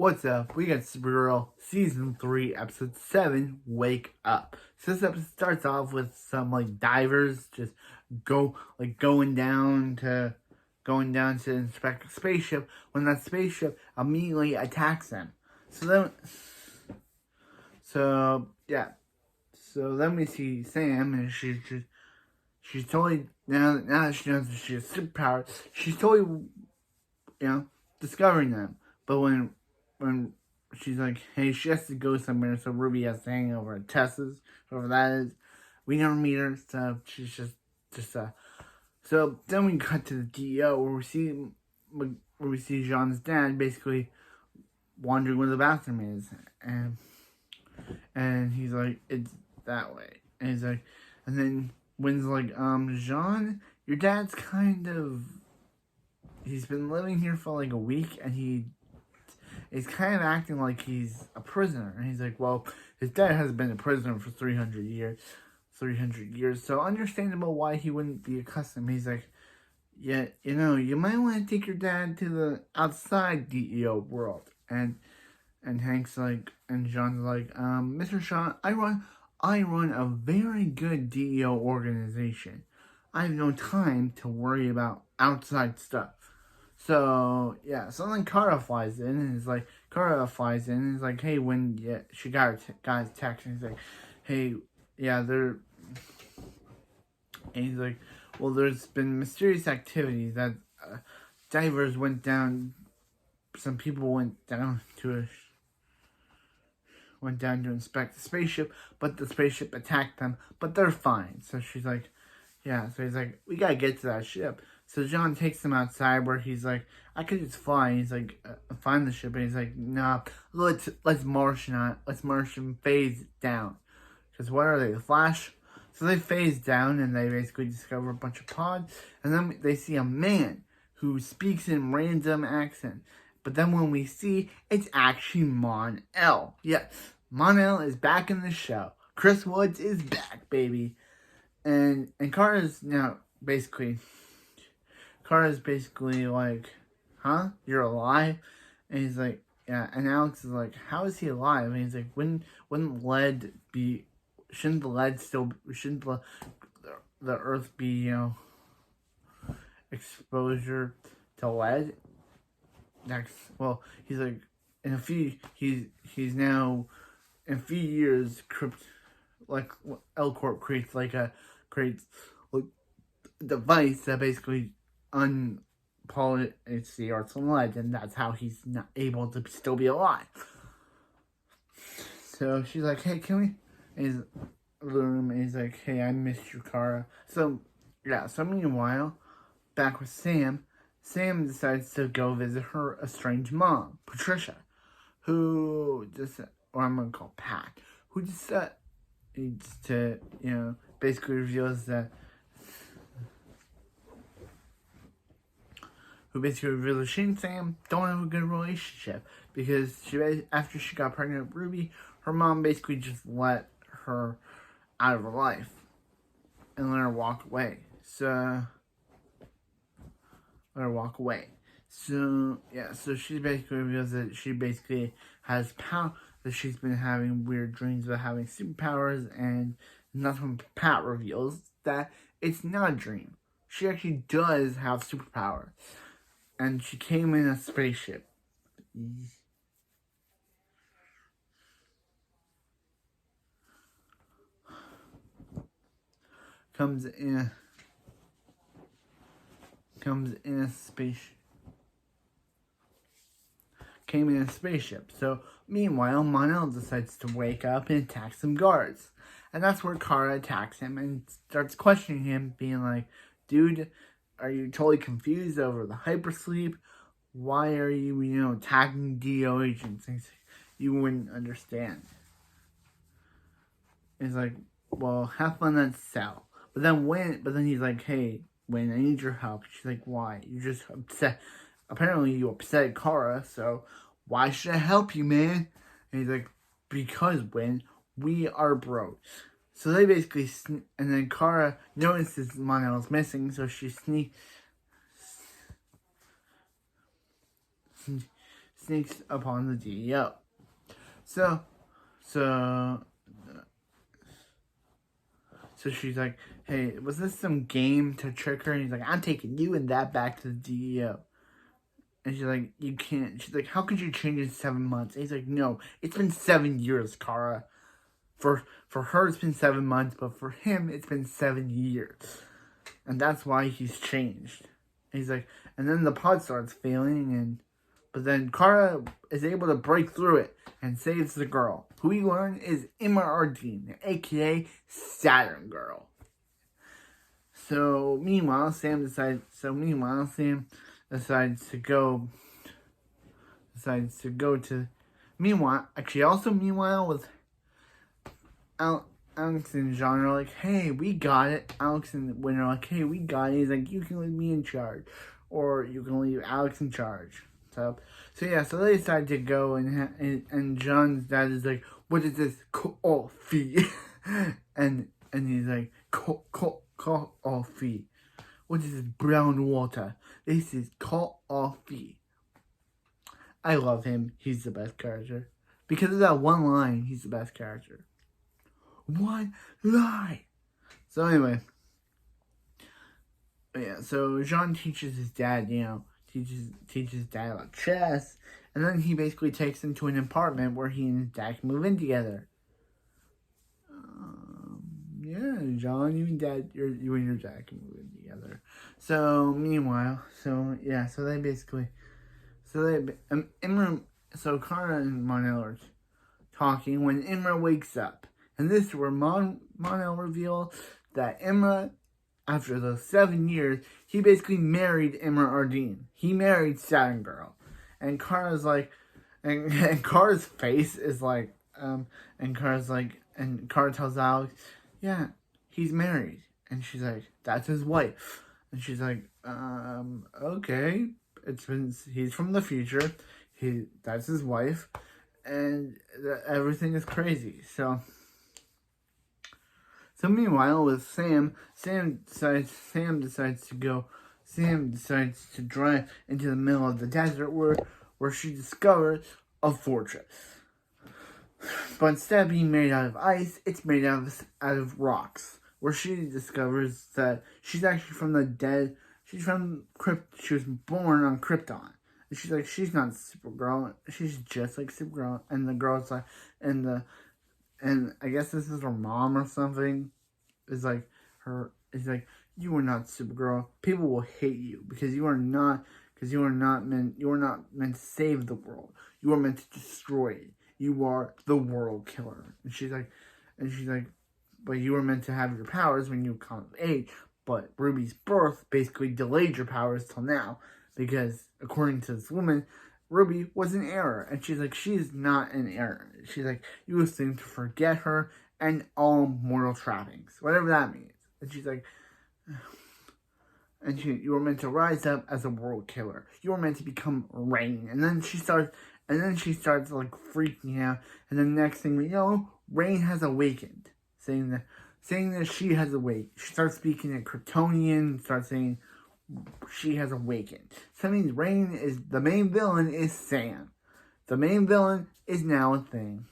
What's up? We got Supergirl Season 3, Episode 7, Wake Up. So this episode starts off with some divers just going down to inspect a spaceship when that spaceship immediately attacks them. So then we see Sam, and she's totally now that she knows that she has superpowers, she's totally discovering them. But when she's like, hey, she has to go somewhere, so Ruby has to hang over at Tessa's, whoever that is. We never meet her, so she's just So then we cut to the DEO where we see Jean's dad basically wondering where the bathroom is, and he's like, it's that way, and he's like, and then Wynn's like, Jean, your dad's he's been living here for like a week, and he's kind of acting like he's a prisoner. And he's like, well, his dad has been a prisoner for 300 years, so understandable why he wouldn't be accustomed. He's like, yeah, you might want to take your dad to the outside DEO world. And Hank's like, and John's like, Mr. Shaw, I run a very good DEO organization. I have no time to worry about outside stuff. So then Kara flies in and is like, hey, when she got her text, and he's like, hey, and he's like, well, there's been mysterious activities that divers went down. Some people went down to inspect the spaceship, but the spaceship attacked them. But they're fine. So she's like, So he's like, we gotta get to that ship. So John takes him outside where he's like, I could just fly. And he's like, find the ship. And he's like, nah, let's Martian phase down. Because what are they, the Flash? So they phase down and they basically discover a bunch of pods. And then they see a man who speaks in random accent. But then when we see, it's actually Mon-El. Yes, Mon-El is back in the show. Chris Woods is back, baby. And Kara's basically like, huh? You're alive? And he's like, yeah. And Alex is like, how is he alive? And he's like, shouldn't the Earth be, exposure to lead? Well, he's like, in a few years, L-Corp creates a device that basically unpollinates the Earth's lead, and that's how he's not able to still be alive. So she's like, hey, can we? And he's like, hey, I missed you, Kara. So meanwhile, back with Sam decides to go visit her estranged mom, Patricia, or I'm gonna call Pat, who basically reveals that she and Sam don't have a good relationship because after she got pregnant with Ruby, her mom basically just let her out of her life and let her walk away. So she basically reveals that she basically has power, that she's been having weird dreams about having superpowers, and that's when Pat reveals that it's not a dream. She actually does have superpowers, and she came in a spaceship. Comes in a spaceship. Came in a spaceship. So meanwhile, Mon-El decides to wake up and attack some guards, and that's where Kara attacks him and starts questioning him, being like, "Dude, are you totally confused over the hypersleep? Why are you, attacking DEO agents? You wouldn't understand." He's like, "Well, have fun at Cell." But then he's like, "Hey, Wynn, I need your help." She's like, "Why? You're just upset. Apparently you upset Kara, so why should I help you, man?" And he's like, "Because, Wynn, we are broke." So they basically, and then Kara notices Mon-El's missing, so she sneaks upon the DEO. So she's like, hey, was this some game to trick her? And he's like, I'm taking you and that back to the DEO. And she's like, you can't. She's like, how could you change in 7 months? And he's like, no, it's been 7 years, Kara. For her, it's been 7 months, but for him, it's been 7 years. And that's why he's changed. And he's like, and then the pod starts failing, but then Kara is able to break through it and saves the girl, who we learn is Imra Ardeen, aka Saturn Girl. So meanwhile, Sam decides to go to. Meanwhile, with Alex and John are like, hey, we got it. Alex and Wynn are like, hey, we got it. He's like, you can leave me in charge, or you can leave Alex in charge. So they decide to go, and John's dad is like, what is this coffee? and he's like, coffee. What is this brown water? This is coffee. I love him. He's the best character. Because of that one line, he's the best character. One line. So anyway. Yeah, so Jean teaches his dad, teaches dad about chess. And then he basically takes him to an apartment where he and his dad can move in together. Yeah, John, you and your dad can move in together. So meanwhile, Kara and Mon-El are talking when Imra wakes up. And this is where Mon-El reveals that Imra, after those 7 years, he basically married Imra Ardeen. He married Saturn Girl. And Kara's like, and Kara's face is like, and Kara tells Alex, yeah, he's married. And she's like, that's his wife. And she's like, okay. He's from the future. That's his wife. And everything is crazy. So meanwhile, with Sam decides to drive into the middle of the desert where she discovers a fortress. But instead of being made out of ice, it's made out of rocks. Where she discovers that she's actually from the dead. She's from she was born on Krypton. And she's like, she's not Supergirl. She's just like Supergirl. And the girl's like, and I guess this is her mom or something. Is like, you are not Supergirl. People will hate you because you are not meant to save the world. You are meant to destroy it. You are the world killer. And she's like, but you were meant to have your powers when you come of age. But Ruby's birth basically delayed your powers till now. Because according to this woman, Ruby was an error. And she's like, she's not an error. She's like, you seem to forget her and all mortal trappings. Whatever that means. And she's like, you were meant to rise up as a world killer. You were meant to become Rain. And then she starts like freaking out. And then next thing we know, Rain has awakened. Saying that she has awakened. She starts speaking in Kryptonian, starts saying she has awakened. So that means Rain is, the main villain is Sam. The main villain is now a thing.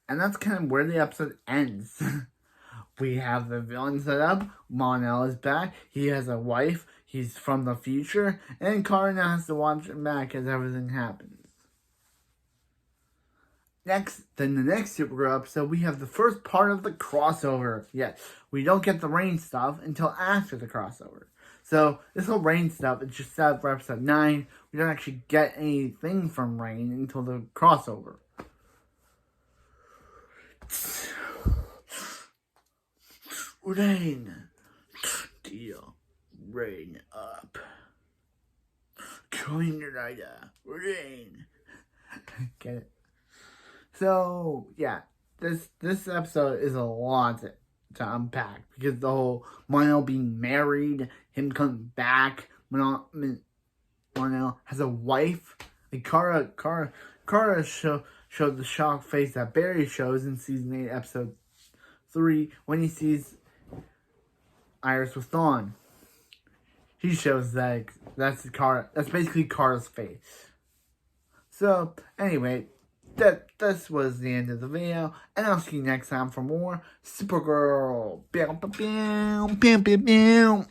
And that's kind of where the episode ends. We have the villain set up. Mon-El is back. He has a wife. He's from the future. And Kara now has to watch him back as everything happens. Then the next Supergirl episode, we have the first part of the crossover. Yes, we don't get the Rain stuff until after the crossover. So this whole Rain stuff is just set up for episode 9. We don't actually get anything from Rain until the crossover. Rain. Deal. Rain up. Coin Rider. Rain. Get it? So, yeah. This episode is a lot to unpack. Because the whole Mon-El being married, him coming back, Mon-El has a wife. Like Kara showed the shocked face that Barry shows in season 8, episode 3, when he sees Iris with Dawn. he shows that that's basically Kara's face. So, anyway, this was the end of the video, and I'll see you next time for more Supergirl. Bam, bam, bam, bam, bam, bam.